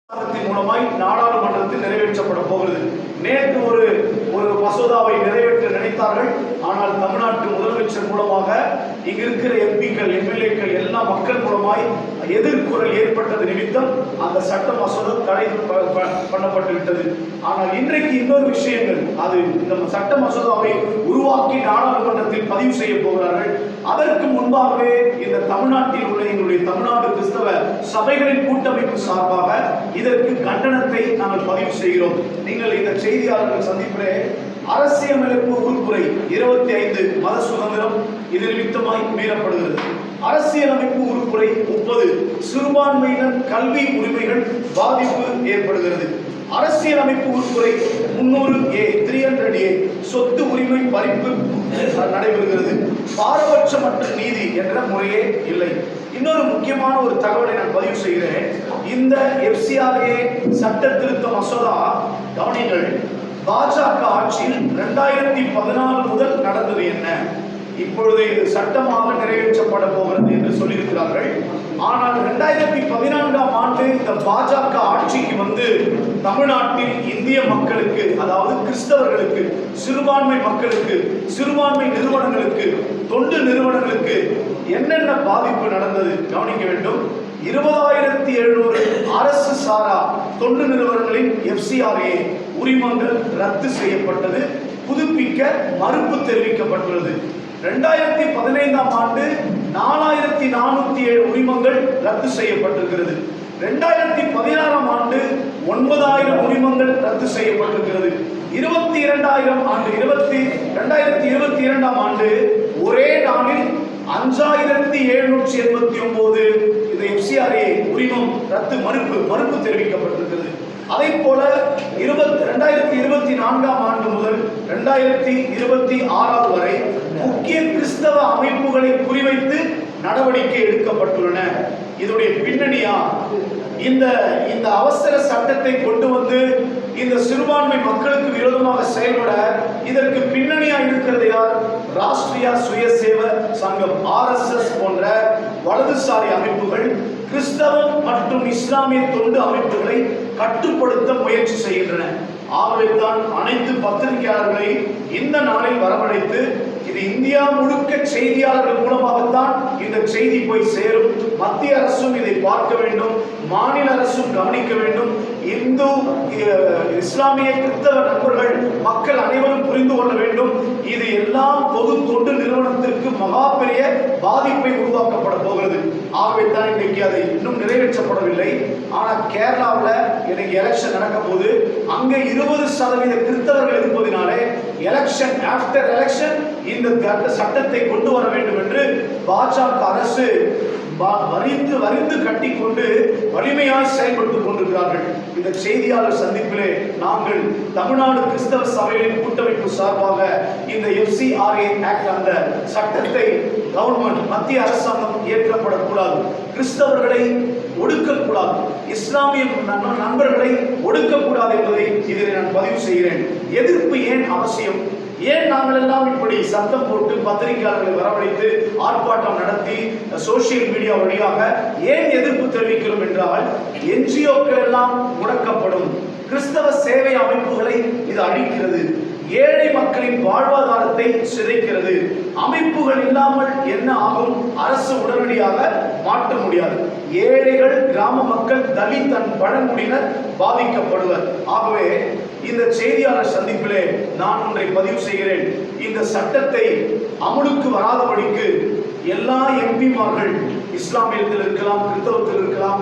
மூலமாய் நாடாளுமன்றத்தில் நிறைவேற்றப்பட போகிறது. நேற்று ஒரு மசோதாவை நிறைவேற்ற நினைத்தார்கள். ஆனால் தமிழ்நாட்டு முதலமைச்சர் மூலமாக இங்கு இருக்கிற எம்பிக்கள் எம்எல்ஏக்கள் எல்லா மக்கள் மூலமாய் எதிர்குரல் ஏற்பட்டது நிமித்தம் அந்த சட்ட மசோதா தடை பண்ணப்பட்டு விட்டது. ஆனால் இன்றைக்கு இன்னொரு விஷயங்கள், அது இந்த சட்ட மசோதாவை உருவாக்கி நாடாளுமன்றத்தில் பதிவு செய்ய போகிறார்கள். அதற்கு முன்பாகவே இந்த தமிழ்நாட்டில் உள்ள எங்களுடைய தமிழ்நாடு கிறிஸ்தவ சபைகளின் கூட்டமைப்பு சார்பாக இதற்கு கண்டனத்தை நாங்கள் பதிவு செய்கிறோம். நீங்கள் இந்த செய்தியாளர்கள் சந்திப்பிலே அரசியலமைப்பு உறுப்புரை 25 மத சுதந்திரம் இது நிமித்தமாய் மீறப்படுகிறது. அரசியலமைப்பு உறுப்புரை 30 சிறுபான்மையினர் கல்வி உரிமைகள் பாதிப்பு ஏற்படுகிறது. அரசியலமைப்பு உறுப்புரை 300A சொத்து உரிமை பறிப்பு நடைபெறுகிறது. பாரபட்சமற்ற நீதி என்ற முறையே இல்லை. இன்னொரு முக்கியமான ஒரு தகவலை நான் பதிவு செய்கிறேன். இந்த FCRA சட்ட திருத்த மசோதா கவனிங்கள், பாஜக ஆட்சியில் 2014 முதல் நடந்தது என்ன, இப்பொழுது இது சட்டமாக நிறைவேற்றப்பட போகிறது என்று சொல்லியிருக்கிறார்கள். ஆனால் 2014ஆம் ஆண்டு இந்த பாஜக ஆட்சிக்கு வந்து தமிழ்நாட்டில் இந்திய மக்களுக்கு, அதாவது கிறிஸ்தவர்களுக்கு, சிறுபான்மை மக்களுக்கு, சிறுபான்மை நிறுவனங்களுக்கு, தொண்டு நிறுவனங்களுக்கு என்னென்ன பாதிப்பு நடந்தது கவனிக்க வேண்டும். 20,700 அரசு சாரா தொண்டு நிறுவனங்களின் FCRA உரிமங்கள் ரத்து செய்யப்பட்டது, புதுப்பிக்க மறுப்பு தெரிவிக்கப்பட்டுள்ளது. 2015ஆம் ஆண்டு 4,407 உரிமங்கள் ரத்து செய்யப்பட்டிருக்கிறது. 2016ஆம் ஆண்டு 9,000 உரிமங்கள் ரத்து செய்யப்பட்டிருக்கிறது. 2022ஆம் ஆண்டு ஒரே நாளில் 5,789 இந்த FCRA உரிமம் ரத்து மறுப்பு தெரிவிக்கப்பட்டிருக்கிறது. அதை போல 2024ஆம் ஆண்டு முதல் 2026 வரை முக்கிய கிறிஸ்தவ அமைப்புகளை குறிவைத்து நடவடிக்கை எடுக்கப்பட்டுள்ளன. இதனுடைய பின்னணியா, இந்த அவசர சட்டத்தை கொண்டு வந்து இந்த சிறுபான்மை மக்களுக்கு விரோதமாக செயல்பட இதற்கு பின்னணியா இருக்கிறது யார்? ராஷ்டிரிய சுயசேவ சங்கம் RSS போன்ற வலதுசாரி அமைப்புகள் கிறிஸ்தவம் மற்றும் இஸ்லாமிய தொண்டு அமைப்புகளை கட்டுப்படுத்த முயற்சி செய்கின்றன. ஆகவே தான் அனைத்து பத்திரிகையாளர்களை இந்த நாளில் வரவழைத்து, இது இந்தியா முழுக்க செய்தியாளர்கள் மூலமாகத்தான் இந்த செய்தி போய் சேரும். மத்திய அரசும் இதை பார்க்க வேண்டும், மாநில அரசும் கவனிக்க வேண்டும். இந்து இஸ்லாமிய கிறிஸ்தவ நண்பர்கள் மக்கள் அனைவரும் புரிந்து கொள்ள வேண்டும். இது எல்லாம் பொது தொண்டு நிறுவனத்திற்கு மகா பெரிய பாதிப்பை உருவாக்கப்பட போகிறது. ஆகவே தான் இன்றைக்கு அதை இன்னும் நிறைவேற்றப்படவில்லை. ஆனால் கேரளாவில் இன்னைக்கு எலெக்ஷன் நடக்க போது அங்கே 20% கிறிஸ்தவர்கள் இருப்பதினாலே எலெக்ஷன் ஆஃப்டர் எலெக்ஷன் இந்த சட்டத்தை கொண்டு வர வேண்டும் என்று பாஜக அரசு வரிந்து கட்டி கொண்டு வலிமையாக செயல்பட்டுக் கொண்டிருக்கிறார்கள். இந்த செய்தியாளர் சந்திப்பிலே நாங்கள் தமிழ்நாடு கிறிஸ்தவ சபைகளின் கூட்டமைப்பு சார்பாக இந்த FCRA ஆக்ட், அந்த சட்டத்தை கவர்மெண்ட் மத்திய அரசாங்கம் இயற்றப்படக்கூடாது, கிறிஸ்தவர்களை ஒடுக்கக்கூடாது, இஸ்லாமிய நண்பர்களை ஒடுக்கக்கூடாது என்பதை இதில் நான் பதிவு செய்கிறேன். எதிர்ப்பு ஏன் அவசியம்? ஏன் நாங்கள் எல்லாம் இப்படி சத்தம் போட்டு பத்திரிகையாளர்களை வரவழைத்து ஆர்ப்பாட்டம் நடத்தி சோசியல் மீடியா வழியாக ஏன் எதிர்ப்பு தெரிவிக்கிறோம் என்றால், NGOக்கள் எல்லாம் முடக்கப்படும், கிறிஸ்தவ சேவை அமைப்புகளை இது அழிக்கிறது, ஏழை மக்களின் வாழ்வாதாரத்தை சிதைக்கிறது. அமைப்புகள் இல்லாமல் என்ன ஆகும்? அரசு உடனடியாக மாற்ற முடியாது. ஏழைகள், கிராம மக்கள், தலித் பழங்குடியினர் பாதிக்கப்படுவர். ஆகவே இந்த செய்தியாளர் சந்திப்பிலே நான் ஒன்றை பதிவு செய்கிறேன். இந்த சட்டத்தை அமலுக்கு வராதபடிக்கு எல்லா எம்பிமார்கள், இஸ்லாமியத்தில் இருக்கலாம், கிறிஸ்தவத்தில் இருக்கலாம்,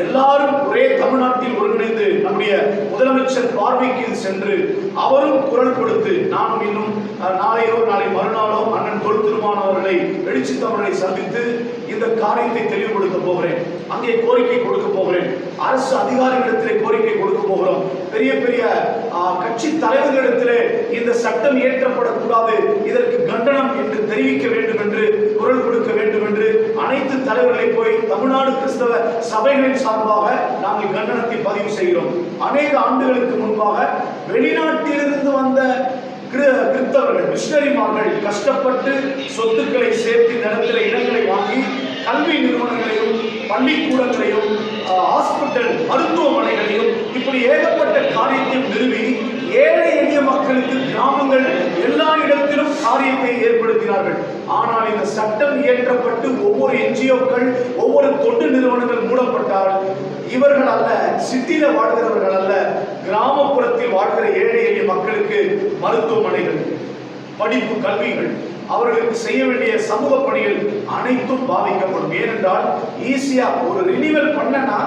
எல்லாரும் ஒரே தமிழ்நாட்டில் ஒருங்கிணைந்து நம்முடைய முதலமைச்சர் பார்வைக்கு சென்று அவரும் குரல் கொடுத்து, நானும் இன்னும் நாளை மறுநாளோ அண்ணன் தொல் திருமானவர்களை எழுச்சி தமிழரை சந்தித்து இந்த காரியத்தை தெளிவுபடுத்த போகிறேன். அங்கே கோரிக்கை கொடுக்க போகிறேன். அரசு அதிகாரிகளிடத்திலே கோரிக்கை கொடுக்க போகிறோம். பெரிய பெரிய கட்சி தலைவர்களிடத்திலே இந்த சட்டம் இயற்றப்படக்கூடாது, இதற்கு கண்டனம் என்று தெரிவிக்க வேண்டும் என்று, குரல் கொடுக்க வேண்டும் என்று அனைத்து தலைவர்களை போய் தமிழ்நாடு கிறிஸ்தவ சபைகளின் சார்பாக நாங்கள் கண்டனத்தை பதிவு செய்கிறோம். அநேக ஆண்டுகளுக்கு முன்பாக வெளிநாட்டிலிருந்து வந்த கிறிஸ்தவர்கள், மிஷனரிமார்கள் கஷ்டப்பட்டு சொத்துக்களை சேர்த்து நிலத்தில இடங்களை வாங்கி கல்வி நிறுவனங்களையும் பள்ளிக்கூடங்களையும் ஹாஸ்பிட்டல் மருத்துவமனைகளையும் மக்களுக்கு கிராமங்கள் எல்லா இடத்திலும் காரியத்தை ஏற்படுத்தினார்கள். ஆனால் இந்த சட்டம் இயற்றப்பட்டு ஒவ்வொரு என்ஜிஓக்கள், ஒவ்வொரு தொண்டு நிறுவனங்கள் மூடப்பட்டால் இவர்கள் அல்ல, சிட்டியில வாழ்கிறவர்கள் அல்ல, கிராமப்புறத்தில் வாழ்கிற ஏழை எளிய மக்களுக்கு மருத்துவமனைகள், படிப்பு, கல்விகள், அவர்களுக்கு செய்ய வேண்டிய சமூக பணிகள் அனைத்தும் பாதிக்கப்படும். ஏனென்றால் ஈஸியா ஒரு ரினிவல் பண்ணனா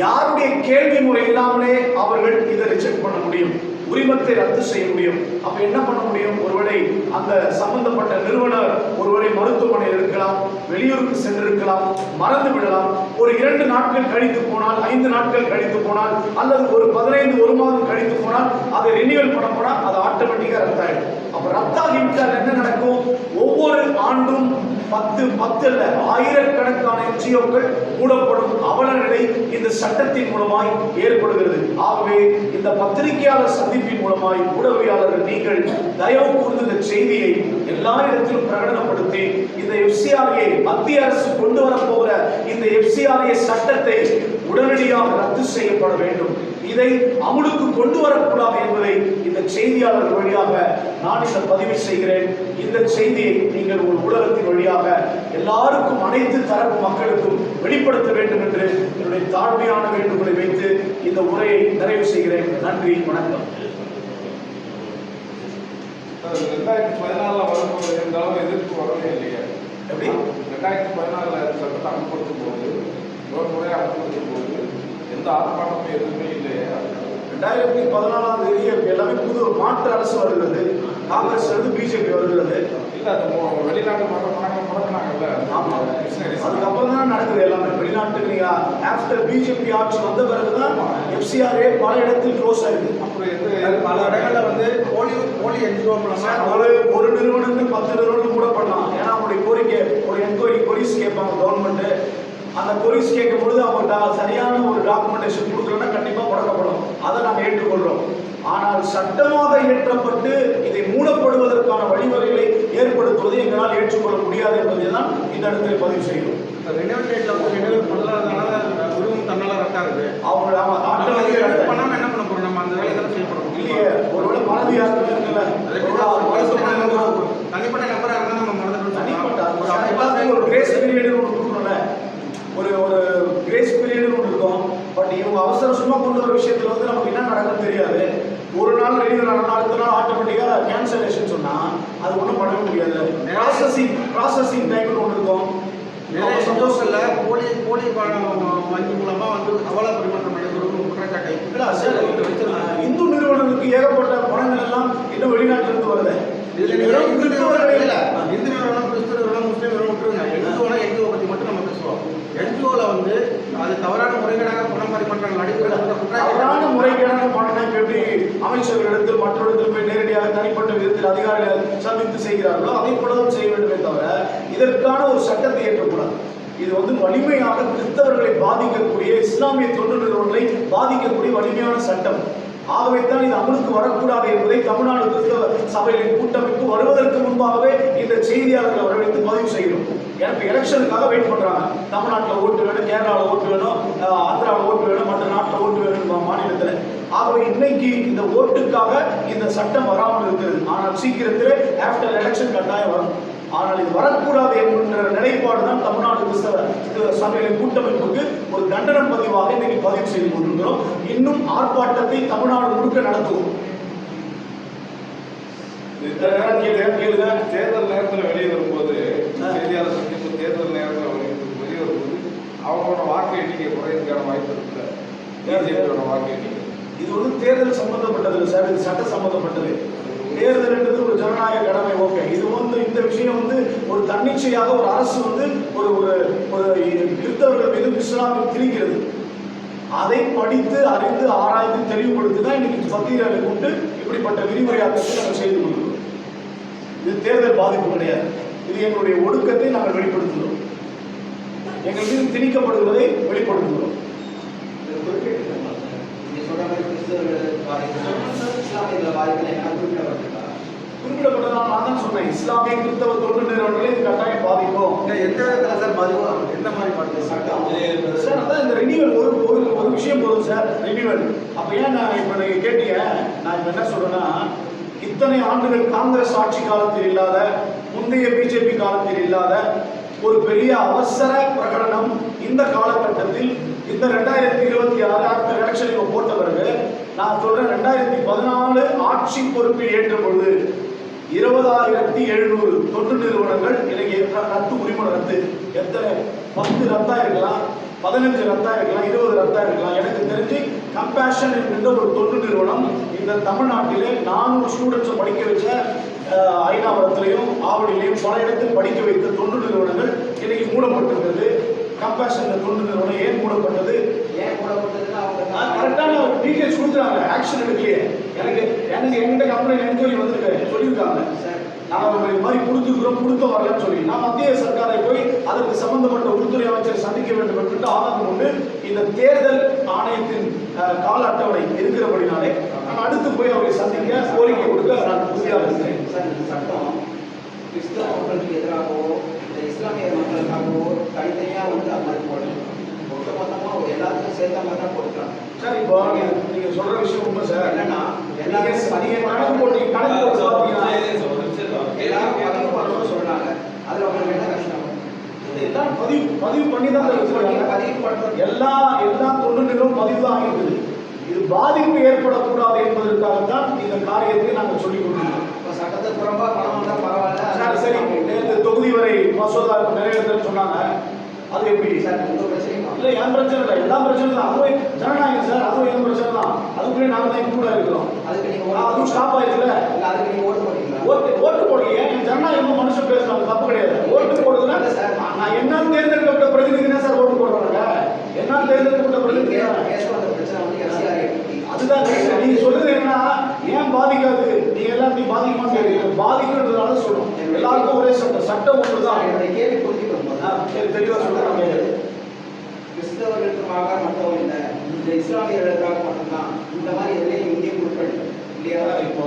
யாருடைய கேள்வி முறை இல்லாமலே அவர்கள் இதை ரிஜெக்ட் பண்ண முடியும், உரிமத்தை ரத்து செய்ய முடியும். அப்ப என்ன பண்ண முடியும்? ஒருவேளை அந்த சம்பந்தப்பட்ட நிறுவனர் ஒருவேளை மருத்துவமனையில் இருக்கலாம், வெளியூருக்கு சென்றிருக்கலாம், மறந்து விடலாம். ஒரு 2 நாட்கள் கழித்து போனால், 5 நாட்கள் கழித்து போனால், அல்லது ஒரு 15 ஒரு மாதம் கழித்து போனால் அதை ரினிவல் பண்ண போனால் அது ஆட்டோமேட்டிக்கா ரத்தாயிடும். அப்ப ரத்தாகிவிட்டால் என்ன நடக்கும்? ஒவ்வொரு ஆண்டும் 10 அல்ல, ஆயிரக்கணக்கான என்ஜிஓக்கள் மூடப்படும் அவல நிலை இந்த சட்டத்தின் மூலமாய் ஏற்படுகிறது. ஆகவே இந்த பத்திரிகையாளர் சந்திப்பின் மூலமாய் ஊடகவியாளர்கள் நீங்கள் தயவு கூர்ந்து இந்த செய்தியை எல்லா இடத்திலும் பிரகடனப்படுத்தி இந்த FCRA மத்திய அரசு கொண்டு வரப்போகிற இந்த FCRA சட்டத்தை உடனடியாக ரத்து செய்யப்பட வேண்டும். இதை அமுலுக்கு கொண்டு வரக்கூடாது என்பதை இந்த செய்தியாளர் வழியாக நான் இந்த பதிவு செய்கிறேன். இந்த செய்தியை நீங்கள் ஒரு ஊடகத்தின் வழியாக எல்லாருக்கும், அனைத்து தரப்பு மக்களுக்கும் வெளிப்படுத்த வேண்டும் என்று என்னுடைய தாழ்மையான வேண்டுகோளை வைத்து இந்த உரையை நிறைவு செய்கிறேன். நன்றி, வணக்கம். 2014 வரும்போது இருந்தாலும் எதிர்ப்பு வரவே இல்லையா? எப்படி 2014 சட்டத்தை அமல்படுத்தும் போது, ஒரு முறை அமல்படுத்தும் போது எந்த ஆர்ப்பாட்டமும் எதுவுமே இல்லையா? 2014ஆம் தேதி எல்லாமே புது மாற்று அரசு வருகிறது, காங்கிரஸ் வந்து பிஜேபி வருகிறது. இல்ல அது வெளிநாட்டு முடக்கினாங்கல்ல. ஆமா, அதுக்கப்புறம் தான் நடக்குது எல்லாமே. வெளிநாட்டுக்கு நீங்க ஆஃப்டர் பிஜேபி ஆட்சி வந்த பிறகுதான் FCRA பல இடத்தில் க்ளோஸ் ஆயிருக்கு. அப்புறம் பல இடங்கள்ல வந்து போலி என்ஜிஓ மூலமா ஒரு நிறுவனத்துக்கு 10 நிறுவனம் கூட பண்ணலாம். ஏன்னா அவங்களுடைய கோரிக்கை, ஒரு என்கொயரி கொரிஸ் கேட்பாங்க கவர்மெண்ட். அந்த கொரிஸ் கேட்கும் பொழுது அவங்க சரியான ஒரு டாக்குமெண்டேஷன் கொடுக்கலன்னா கண்டிப்பா முடக்கப்படும். அதை நாங்கள் ஏற்றுக்கொள்றோம். ஆனால் சட்டமாக இயற்றப்பட்டு இதை மூடப்படுவதற்கான வழிவகைகளை ஏற்படுத்துவதை எங்களால் ஏற்றுக்கொள்ள முடியாது என்பதை தான் இந்த இடத்தில் பதிவு செய்கிறோம். ரினிவல் டேட்ல வந்து ரினிவல் பண்ணாதனால உரிமம் தன்னால ரத்தாகுது. அவங்க பண்ணாம என்ன பண்ண போறோம்? நம்ம அந்த வேலையை தான் செய்யப்படும் இல்லையே. ஒருவேளை மறதி யாருக்கும் இருக்குல்ல, தனிப்பட்ட நபராக இருந்தால் நம்ம மறந்துட்டோம். தனிப்பட்ட ஒரு கிரேஸ் பீரியட் ஒன்று கொடுக்கணும்ல, ஒரு கிரேஸ் பீரியட் ஒன்று இருக்கும். பட் இவங்க அவசரமா கொண்டு வர விஷயத்துல வந்து நமக்கு என்ன நடக்குன்னு தெரியாது. ஒரு நாள் ரெனிவல் ஆனா அடுத்த நாள் ஆட்டோமேட்டிக்கா கேன்சலேஷன் சொன்னா அது ஒன்றும் பண்ணவே முடியாது. ப்ராசஸிங் டைம்னு ஒன்று இருக்கும். நிறைய சந்தோஷம்ல போலி வங்கி மூலமா வந்து அவல பரிமாற்றம் நடைபெறும் குற்றச்சாட்டை இல்லை சார், இந்து நிறுவனங்களுக்கு ஏகப்பட்ட பணங்கள் எல்லாம் இன்னும் வெளிநாட்டிலிருந்து வருது. இந்து நிறுவனம், கிறிஸ்து நிறுவனம், முஸ்லீம் நிறுவனம் என்ஜிஓ பத்தி மட்டும் நம்ம பேசுவோம். என்ஜிஓல வந்து அது தவறான முறைகேடாக பணம் பரிமாற்றம் நடைபெறும். தவறான முறைகேடான பணம் எப்படி அமைச்சர்களிடத்தில் மற்றவர்கள் போய் நேரடியாக தனிப்பட்ட விதத்தில் அதிகாரிகள் சந்தித்து செய்கிறார்களோ அதை போலதான் செய்ய வேண்டுமே தவிர இதற்கான ஒரு சட்டத்தை ஏற்றக்கூடாது. இது வந்து வலிமையாக கிறிஸ்தவர்களை பாதிக்கக்கூடிய, இஸ்லாமிய தொண்டு நிறுவனங்களை பாதிக்கக்கூடிய வலிமையான சட்டம். ஆகவே தான் இது அமலுக்கு வரக்கூடாது என்பதை தமிழ்நாடு கிறிஸ்தவ சபைகளின் கூட்டமைப்பு வருவதற்கு முன்பாகவே இந்த செய்தியாளர்களை வரவேற்று பதிவு செய்கிறோம். எனக்கு எலெக்ஷனுக்காக வெயிட் பண்றாங்க. தமிழ்நாட்டில் ஓட்டு வேணும், கேரளாவில் ஓட்டு வேணும், ஆந்திராவில் ஓட்டு வேணும், மற்ற நாட்டில் ஓட்டு வேணும் மாநிலத்தில். ஆகவே இன்னைக்கு இந்த ஓட்டுக்காக இந்த சட்டம் வராமல் இருக்கிறது. ஆனால் சீக்கிரத்திலே ஆஃப்டர் எலெக்ஷன் கட்டாயம் வரும். ஆனால் இது வரக்கூடாது என்கின்ற நிலைப்பாடு தான் தமிழ்நாடு கிறிஸ்தவ சபைகளின் கூட்டமைப்புக்கு ஒரு தண்டனை பதிவாக இன்னைக்கு பதிவு செய்து கொண்டிருக்கிறோம். இன்னும் ஆர்ப்பாட்டத்தை தமிழ்நாடு முழுக்க நடத்துவோம். கேளுங்க. தேர்தல் நேரத்தில் வெளியே வரும்போது, செய்தியாளர் சந்திப்பு தேர்தல் நேரத்தில் வெளியே வரும்போது அவங்களோட வாக்கு எண்ணிக்கை குறையதுக்கான வாய்ப்பு இருக்குல்ல? பிஜேபியோட வாக்கு எண்ணிக்கை இது வந்து தேர்தல் சம்பந்தப்பட்டது சார், இது சட்ட சம்பந்தப்பட்டது. தேர்தல் என்பது ஒரு ஜனநாயக கடமை. ஓகே, இது வந்து இந்த விஷயம் வந்து ஒரு தன்னிச்சையாக ஒரு அரசு வந்து ஒரு ஒரு கிறிஸ்தவர்கள் மீது இஸ்லாமில் திணிக்கிறது. அதை படித்து அறிந்து ஆராய்ந்து தெளிவுபடுத்தி தான் இன்னைக்கு பத்திரிகையாளரை கொண்டு இப்படிப்பட்ட விரிவுரையாக்கத்தை நாங்கள் செய்து கொள்கிறோம். இது தேர்தல் பாதிப்பு கிடையாது. இது எங்களுடைய ஒடுக்கத்தை நாங்கள் வெளிப்படுத்துகிறோம். எங்கள் மீது திணிக்கப்படுவதை வெளிப்படுத்துகிறோம். குறிப்பிடப்பட்டதான் நான் தான் சொன்னேன். இஸ்லாமிய கிறிஸ்தவ தொண்டு நிறுவனங்களை இது கட்டாயம் பாதிக்கும். எந்த விதத்தில் சார் பாதிக்கும்? எந்த மாதிரி பாதிக்கும் சார்? அதான் இந்த ரினிவல் ஒரு விஷயம் போதும் சார். ரினிவல் அப்போ ஏன் நான் இப்போ நீங்கள் கேட்டீங்க, நான் இப்போ என்ன சொல்றேன்னா, இத்தனை ஆண்டுகள் காங்கிரஸ் ஆட்சி காலத்தில் இல்லாத, முந்தைய பிஜேபி காலத்தில் இல்லாத ஒரு பெரிய அவசர பிரகடனம் இந்த காலகட்டத்தில் இந்த 2026 ஆஃப்டர் எலெக்ஷன் இப்போ போட்ட பிறகு நான் சொல்றேன், 2014 ஆட்சி பொறுப்பில் ஏற்ற பொழுது 20,700 தொண்டு நிறுவனங்கள் இலங்கை ரத்து உரிமம் ரத்து. எத்தனை 10 ரத்தா இருக்கலாம், 15 ரத்தா இருக்கலாம், 20 ரத்தா இருக்கலாம். எனக்கு தெரிஞ்சு கம்பேஷன் என்கின்ற ஒரு தொண்டு நிறுவனம் இந்த தமிழ்நாட்டிலே 400 ஸ்டூடெண்ட்ஸை படிக்க வச்ச ஐநாவரத்திலையும் ஆவடியிலையும் பல இடத்தில் படிக்க வைத்த தொண்டு நிறுவனங்கள் இன்னைக்கு மூடப்பட்டிருக்கிறது. கம்பேஷன் தொண்டு நிறுவனம் ஏன் மூடப்பட்டது? கரெக்டான டீடைல்ஸ் கொடுக்குறாங்க, ஆக்ஷன் எடுக்கலையே. என்கிட்ட கம்பெனி என்கொயரி வந்திருக்கு, சொல்லியிருக்காங்க நாங்கள் இது மாதிரி கொடுக்க வரலன்னு சொல்லி. நான் மத்திய சர்க்காரை போய் அதற்கு சம்பந்தப்பட்ட உள்துறை அமைச்சரை சந்திக்க வேண்டும் என்று ஆனந்தம் கொண்டு இந்த தேர்தல் ஆணையத்தின் கால அட்டவணை இருக்கிறபடினாலே நான் அடுத்து போய் அவரை சந்திக்க கோரிக்கை கொடுக்க நான் உறுதியாக இருக்கிறேன். சட்டம் கிறிஸ்தவ மக்களுக்கு எதிராகவோ இந்த இஸ்லாமிய மக்களுக்காகவோ தனித்தனியாக வந்து அமர்ந்து போடணும். மொத்தமாக எல்லாத்துக்கும் சேர்த்த மாதிரி தான் கொடுக்கலாம். சார் இப்போ நீங்க சொல்ற விஷயம் உண்மை சார். என்னன்னா கணக்கு போட்டு பார்த்தீங்கன்னா எல்லாரும் பதிவு பண்ணணும்னு சொல்றாங்க. அதுல உங்களுக்கு என்ன கஷ்டம்? எல்லாம் பதிவு பண்ணி தான் பதிவு பண்றது எல்லா தொண்டு நிறுவனம் பதிவு தான் ஆகிருக்குது. இது பாதிப்பு ஏற்படக்கூடாது என்பதற்காகத்தான் இந்த காரியத்தை நாங்கள் சொல்லிக் கொடுக்கிறோம். சட்டத்துக்கு புறம்பா பணம் வந்தா பரவாயில்ல. சரி, நேற்று தொகுதி வரை மசோதா நிறைவேற்றன்னு சொன்னாங்க. அது எப்படி சார் உங்க பிரச்சனை இல்லை? என் பிரச்சனை இல்லை, எல்லா பிரச்சனை தான். அதுவே ஜனநாயகம் சார், அதுவும் என் பிரச்சனை தான். அதுக்குள்ளே நாங்கள் தான் கூட இருக்கிறோம். அதுக்கு நீங்க அதுவும் ஸ்டாப் ஆயிடுச்சுல. இல்லை அதுக்கு நீங்க ஓட்டு போட்டீங்களா? ஓட்டு போடுங்க. என் ஜனநாயகம் மனுஷன் பேசுறாங்க, தப்பு கிடையாது. ஓட்டு போடுதுன்னா நான் என்னால் தேர்ந்தெடுக்கப்பட்ட பிரதிநிதி தான் சார் ஓட்டு போடுறாங்க. என்னால் தேர்ந்தெடுக்கப்பட்ட பிரதிநிதி பேசுவாங்க. பிரச்சனை வந்து எஸ்சிஆர் அதுதான் நீங்க சொல்றது என்ன? ஏன் பாதிக்காது? நீங்க எல்லாத்தையும் பாதிக்குமா தெரியும், பாதிக்கிறதுனால சொல்றோம். எல்லாருக்கும் ஒரே சட்டம் ஒன்றுதான். என்னுடைய கேள்வி புரிஞ்சுக்கணும். தெளிவா சொல்றாங்க. கிறிஸ்தவர்களுக்காக மட்டும் இல்லை, இந்த இஸ்லாமியர்களுக்காக மட்டும்தான் இந்த மாதிரி எதுலையும் இந்திய குழுக்கள் இல்லையா இப்போ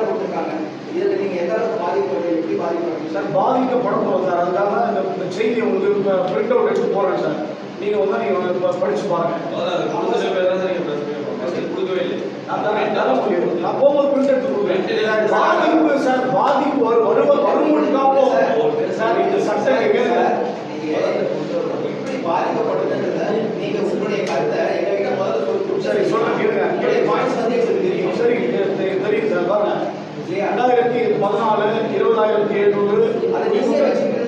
கொடுத்துருக்காங்க. இதில் நீங்க எந்த அளவுக்கு பாதிப்பு, எப்படி பாதிப்பு சார்? பாதிக்கப்படும் போது சார், அதுக்காக இந்த செய்தியை உங்களுக்கு பிரிண்ட் அவுட் எடுத்து போறேன் சார். நீங்க வந்து நீங்க படிச்சு பாருங்க. நான் போகும்போது பிரிண்ட் எடுத்து கொடுக்குறேன். பாதிப்பு சார், பாதிப்பு வருமுன்காப்போ சார் இந்த சட்டம் எப்படி பாதிக்கப்படுதுன்றத நீங்க உங்களுடைய கருத்தை எங்ககிட்ட முதல்ல சொல்லி சரி சொல்றேன் கேளுங்க. பாயிண்ட்ஸ் வந்து எங்களுக்கு தெரியும். சரி தெரியும் சார். பாருங்க 2014 20,700 அதை நீங்க வச்சுக்கிட்டு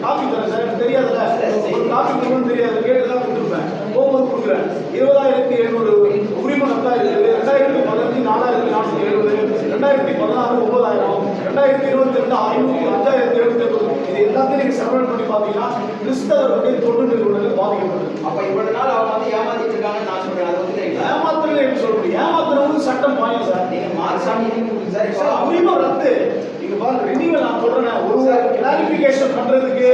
காப்பி தரேன் சார். எனக்கு தெரியாதுல்ல, ஒரு காப்பி கொடுக்கணும் தெரியாது, கேட்டுதான் கொடுத்துருப்பேன். போகும்போது கொடுக்குறேன். 20,700 உரிமை ரத்தா இருக்குது. 2015 4,470, 2016 9,000, 2022 5,770. இது எல்லாத்தையும் நீங்க சர்வே பண்ணி பார்த்தீங்கன்னா கிறிஸ்தவர்களுடைய தொண்டு நிறுவனங்கள் பாதிக்கப்பட்டது. அப்ப இவ்வளவு நாள் அவங்க வந்து ஏமாத்திட்டு இருக்காங்கன்னு நான் சொல்றேன். அது வந்து ஏமாத்துறது எப்படி சொல்ல முடியும்? ஏமாத்துறவங்க சட்டம் பாயம் சார். நீங்க மார்சாமி சார் உரிமை ரத்து. நீங்க பாருங்க, ரெனிவல் நான் சொல்றேன், ஒரு கிளாரிபிகேஷன் பண்றதுக்கு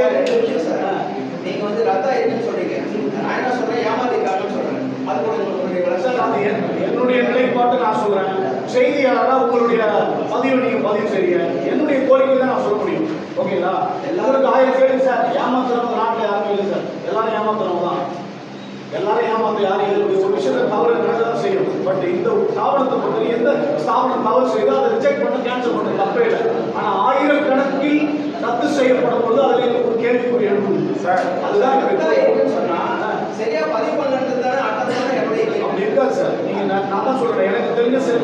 நீங்க வந்து ரத்தா இருக்குன்னு சொல்றீங்க. நான் என்ன சொல்றேன், ஏமாத்திருக்காங்கன்னு சொல்றேன். அது கூட சார் அது என்னுடைய நிலைப்பாட்டை நான் சொல்றேன். செய்தியாளரா உங்களுடைய பதிவை நீங்க பதிவு செய்யுங்க. என்னுடைய கோரிக்கை தான் நான் சொல்ல முடியும். ஓகேங்களா? எல்லாருக்கும் 1000 கேள்வி சார். ஏமாத்துறவங்க நாட்டில் யாருமே இல்லை சார். எல்லாரும் ஏமாத்துறவங்க தான். எல்லாரும் ஏமாத்த யாரும் ஒரு விஷயத்தை தவறு நடக்கதான் செய்யும். பட் இந்த ஸ்தாபனத்தை பொறுத்த எந்த ஸ்தாபனம் தவறு செய்தோ அதை ரிஜெக்ட் பண்ண, கேன்சல் பண்ண தப்பே இல்லை. ஆனா 1000 கணக்கில் ரத்து செய்யப்படும் பொழுது அதுல எனக்கு ஒரு கேள்விக்குறி எழுப்புது சார். அதுதான் சொன்னா சரியா பதிவு பண்ணுறது தானே அட்டை என்னுடைய அப்படி இருக்காது சார். நீங்க நான் தான் சொல்றேன், எனக்கு தெரிஞ்ச சரி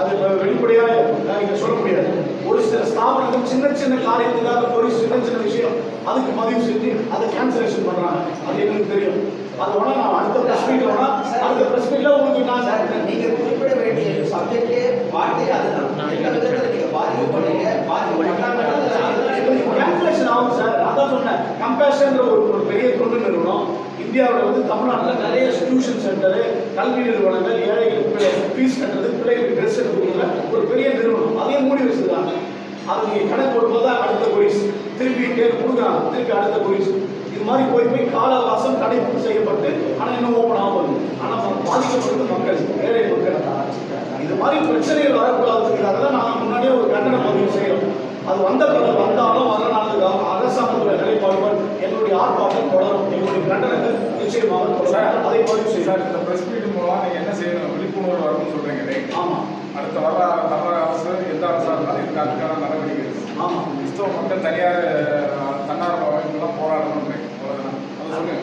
அது வெளிப்படையாக நீங்க சொல்ல முடியாது. ஒரு சில ஸ்தாபனங்கள் சின்ன சின்ன காரியத்துக்காக ஒரு சின்ன விஷயம் அதுக்கு பதிவு செஞ்சு அதை கேன்சலேஷன் பண்றாங்க. அது எங்களுக்கு தெரியும். அது வேணா நான் அடுத்த பிரஸ் மீட்ல உங்களுக்கு நான் சார் நீங்க குறிப்பிட வேண்டிய சப்ஜெக்டே வார்த்தையே அதுதான். எந்த விதத்துல நீங்க பாதிப்பு பண்ணீங்க, பாதிப்பு கேன்சலேஷன் ஆகும் சார். நான் தான் சொன்னேன், கம்பேஷன் ஒரு பெரிய தொண்டு நிறுவனம் இந்தியாவில் வந்து தமிழ்நாட்டில் நிறைய டியூஷன் சென்டரு, கல்வி நிறுவனங்கள், ஏழைகளுக்கு ஃபீஸ் கட்டுறது, பிள்ளைகளுக்கு ட்ரெஸ் எடுக்கிறதுல ஒரு பெரிய நிறுவனம். அதையும் மூடி வச்சுருக்காங்க. அது நீங்கள் கணக்கு போடும்போது அடுத்த போலீஸ் திருப்பி கொடுக்குறாங்க, திருப்பி அடுத்த போலீஸ். இது மாதிரி போய் கால அவகாசம் கடைபிடிப்பு செய்யப்பட்டு ஆனால் இன்னும் ஓப்பன் ஆகும். ஆனால் பாதிக்கப்படுறது மக்கள், ஏழை மக்கள். இது மாதிரி பிரச்சனைகள் வரக்கூடாதுக்காக தான் நாங்கள் முன்னாடியே ஒரு கண்டன பதிவு செய்யறோம். அது வந்தாலும் வரலாறுக்காக அரசாங்கத்துடைய நிலைப்பாடுகள் என்னுடைய ஆர்ப்பாட்டம் தொடரும். எங்களுடைய கண்டனங்கள் நிச்சயமாக தொடரும். அதை பதிவு செய்யலாம். இந்த பிரஸ் மீட் மூலம் நீங்க என்ன செய்யணும்? விழிப்புணர்வு வரணும்னு சொல்றீங்க. ஆமா, அடுத்த வர தமிழக அரசு எந்த அரசாக இருந்தாலும் இதுக்கு அதுக்கான நடவடிக்கை எடுக்கும். ஆமா. கிறிஸ்தவ மக்கள் தனியார் தன்னார்வ அமைப்புலாம் போராடணும். அதை சொல்லுங்க.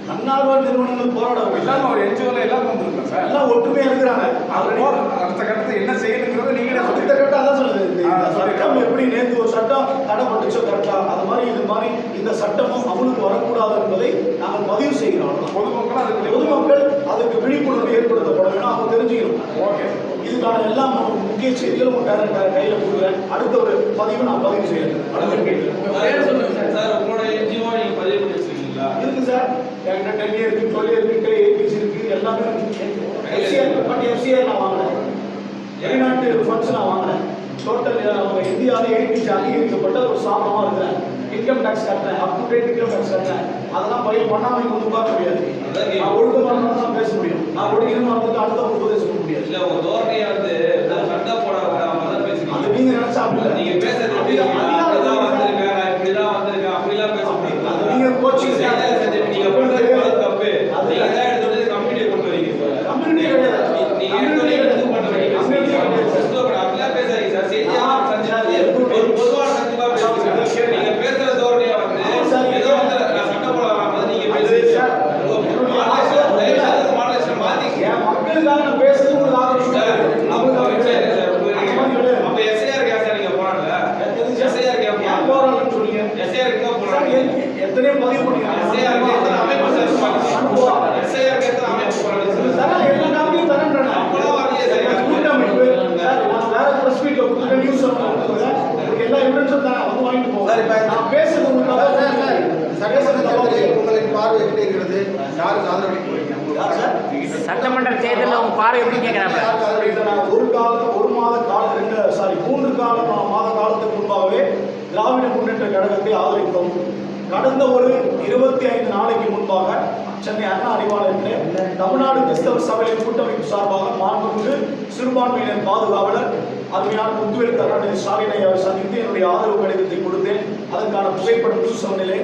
தன்னார்வ நிறுவனங்கள் போராட எல்லாமே ஒரு என்ஜிஓல எல்லாமே வந்துருக்கோம் சார். எல்லாம் ஒற்றுமையா இருக்கிறாங்க. அடுத்த கட்டத்தை என்ன செய்யணுங்கிறத நீங்களே அடுத்த கட்டம் அதான் சொல்லுது. இந்த சட்டம் எப்படி நேற்று ஒரு சட்டம் தடைப்பட்டுச்சோ கரெக்டா அது மாதிரி இது மாதிரி இந்த சட்டமும் அமலுக்கு வரக்கூடாது என்பதை நாங்கள் பதிவு செய்கிறோம். பொதுமக்கள் அதுக்கு விழிப்புணர்வு ஏற்படுத்தப்பட வேணும். அவங்க தெரிஞ்சுக்கணும். ஓகே. இதுக்கான எல்லா முக்கிய செய்திகளும் உங்க கையில கொடுக்குறேன். அடுத்த ஒரு பதிவு நான் பதிவு செய்யறேன். அடுத்த கேள்வி சார், உங்களோட என்ஜிஓ நீங்க பதிவு பண்ணி வச்சிருக்கீங்களா? இருக்கு சார். என்கிட்ட 10 இருக்கு, 12 இருக்கு, ஏபிசி இருக்கு, எல்லாமே இருக்கு. FCR நான் வாங்கினேன். வெளிநாட்டு ஃபண்ட்ஸ் நான் வாங்கினேன். டோட்டல் இந்தியாவில் ஏபிசி அங்கீகரிக்கப்பட்ட ஒரு ஸ்தாபனமா இருக்கிறேன். இன்கம் டாக்ஸ் கட்டுறேன். Up to date income tax கட்டுறேன். அதெல்லாம் பயிர் பண்ணாம இங்க வந்து பார்க்க முடியாது. நான் ஒழுக்கமாக தான் பேச முடியும். நான் ஒழுங்கினமா இருந்துட்டு அடுத்த உபதேசம் பண்ண முடியாது. இல்ல, உங்க தோரணையை வந்து சண்டை போட தான் பேசுறீங்க. அது நீங்க நினைச்சா அப்படி இல்லை. நீங்க பேசுறது அப்படிதான் வந்திருக்கேன், நான் இப்படிதான் வந்திருக்கேன், அப்படிலாம் பேச முடியும். அது நீங்க கோச்சிங் நீங்க பண்றது தப்பு. நீங்க தான் எடுத்து கம்யூனிட்டியை கொண்டு வரீங்க. கம்யூனிட்டி கிடையாது. நீங்க எடுத்து கொண்டு வரீங்க. அப்படிலாம் பேசாதீங்க சார். செய்தியா ஒரு பொதுவான சந்திப்பா பேசுறீங்க. நீங்க பேசுற தோரணையா வந்து ஏதோ வந்து நான் சண்டை போட வராமல் நீங்க பேசுறீங்க. மாடலேஷன் மாத்திக்க. என் மக்களுக்காக நான் பேசுறது உங்களுக்கு ஆதரவு சார், நமக்கு அப்ப எஸ்ஐஆர் கேஸா நீங்க போறாங்கல்ல? எஸ்ஐஆர் கேஸ் ஏன் போராடணும்னு சொன்னீங்க? எஸ்ஐஆர் கேஸ் போறாங்க. எத்தனையோ பதிவு பண்ணிருக்காங்க. எஸ்ஐஆர் கேஸ் அமைப்பு சார். எஸ்ஐஆர் கேஸ் அமைப்பு போறாங்க. சார் எல்லா காப்பியும் தரேன்றேன். அப்பலாம் வரலையே சார். கூட்டமைப்பு சார் நான் வேற பிரஸ் மீட்ல கொடுத்துருக்கேன். நியூஸ் கொடுத்துருக்கேன். உங்களுக்கு எல்லா எவிடன்ஸும் தரேன். வந்து வாங்கிட்டு போங்க. சார், இப்ப நான் பேசுறது உங்களுக்கு சட்டமன்ற தேர்தலில் உங்களுக்கு பார்வை எப்படி இருக்கிறது? யாருக்கு ஆதரவளிக்க போறீங்க? சட்டமன்ற தேர்தலில் உங்க பார்வை எப்படி கேட்கிறாங்க? ஒரு மாத கால 3 மாத காலத்துக்கு முன்பாகவே திராவிட முன்னேற்ற கழகத்தை ஆதரித்தோம். கடந்த ஒரு 25 நாளைக்கு முன்பாக சென்னை அண்ணா அறிவாலயத்திலே தமிழ்நாடு கிறிஸ்தவ சபையின் கூட்டமைப்பு சார்பாக மாண்புமிகு சிறுபான்மையினர் பாதுகாவலர் அருமையான முத்துவேல் கருணாநிதி ஸ்டாலின் ஐயாவை சந்தித்து என்னுடைய ஆதரவு கடிதத்தை கொடுத்தேன். அதற்கான புகைப்படம் நியூஸ் செவனிலே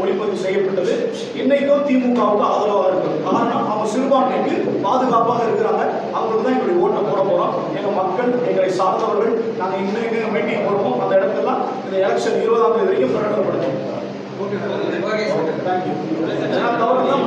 ஒளிப்பதிவு செய்யப்பட்டது. இன்னைக்கும் திமுகவுக்கு ஆதரவாக இருக்கிறது. காரணம் அவங்க சிறுபான்மைக்கு பாதுகாப்பாக இருக்கிறாங்க. அவங்களுக்கு தான் எங்களுடைய ஓட்டை போட போறோம். எங்க மக்கள், எங்களை சார்ந்தவர்கள், நாங்கள் இன்னும் மீட்டிங் போடுவோம். அந்த இடத்தெல்லாம் இந்த எலெக்ஷன் 20ஆம் தேதி வரைக்கும் பிரகடனப்படுத்தும். தேங்க்யூ. நான் தவறு தான்